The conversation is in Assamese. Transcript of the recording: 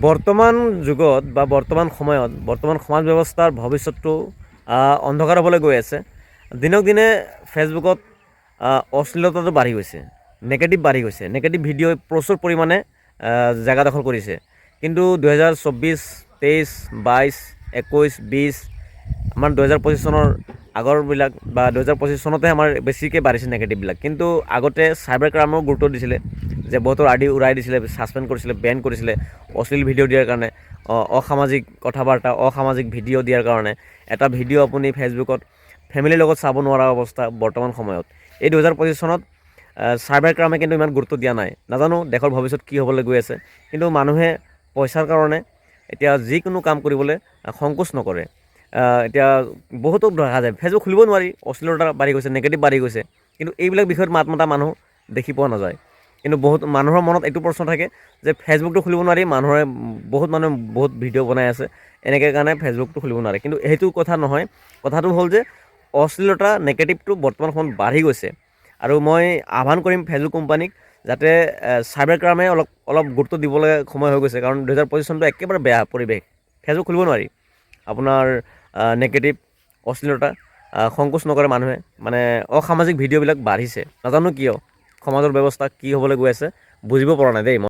বৰ্তমান যুগত বা বৰ্তমান সময়ত বৰ্তমান সমাজ ব্যৱস্থাৰ ভৱিষ্যতটো অন্ধকাৰ হ'বলৈ গৈ আছে। দিনক দিনে ফেচবুকত অশ্লীলতাটো বাঢ়ি গৈছে, নেগেটিভ বাঢ়ি গৈছে, নেগেটিভ ভিডিঅ'ই প্ৰচুৰ পৰিমাণে জেগা দখল কৰিছে। কিন্তু 2024, 23, 22, 21, 20 আমাৰ 2025 চনৰ আগৰবিলাক বা 2025 চনতে আমাৰ বেছিকৈ বাঢ়িছে নেগেটিভবিলাক। কিন্তু আগতে চাইবাৰ ক্ৰাইমৰ গুৰুত্ব দিছিলে, যে বহুতৰ আইডি উৰাই দিছিলে, ছাছপেণ্ড কৰিছিলে, বেন কৰিছিলে অশ্লীল ভিডিঅ' দিয়াৰ কাৰণে, অসামাজিক কথা বাৰ্তা, অসামাজিক ভিডিঅ' দিয়াৰ কাৰণে। এটা ভিডিঅ' আপুনি ফেচবুকত ফেমিলিৰ লগত চাব নোৱাৰা অৱস্থা বৰ্তমান সময়ত। এই 2025 চনত চাইবাৰ ক্ৰাইমে কিন্তু ইমান গুৰুত্ব দিয়া নাই। নাজানো দেশৰ ভৱিষ্যত কি হ'বলৈ গৈ আছে, কিন্তু মানুহে পইচাৰ কাৰণে এতিয়া যিকোনো কাম কৰিবলৈ সংকোচ নকৰে। এতিয়া বহুতো দেখা যায় ফেচবুক খুলিব নোৱাৰি, অশ্লীলতা বাঢ়ি গৈছে, নেগেটিভ বাঢ়ি গৈছে, কিন্তু এইবিলাক বিষয়ত মাত মতা মানুহ দেখি পোৱা নাযায়। কিন্তু বহুত মানুহৰ মনত এইটো প্ৰশ্ন থাকে যে ফেচবুকটো খুলিব নোৱাৰি, বহুত মানুহে বহুত ভিডিঅ' বনাই আছে, এনেকৈ কাৰণে ফেচবুকটো খুলিব নোৱাৰে। কিন্তু সেইটো কথা নহয়, কথাটো হ'ল যে অশ্লীলতা নেগেটিভটো বৰ্তমান সময়ত বাঢ়ি গৈছে। আৰু মই আহ্বান কৰিম ফেচবুক কোম্পানীক, যাতে চাইবাৰ ক্ৰাইমে অলপ গুৰুত্ব দিবলৈ সময় হৈ গৈছে। কাৰণ 2025 চনটো একেবাৰে বেয়া পৰিৱেশ, ফেচবুক খুলিব নোৱাৰি। আপোনাৰ নেগেটিভ, অশ্লীলতা, সংকোচ নকৰে মানুহে, মানে অসামাজিক ভিডিঅ'বিলাক বাঢ়িছে। নাজানো কিয়, সমাজৰ ব্যৱস্থা কি হ'বলৈ গৈ আছে বুজিব পৰা নাই দেই মই।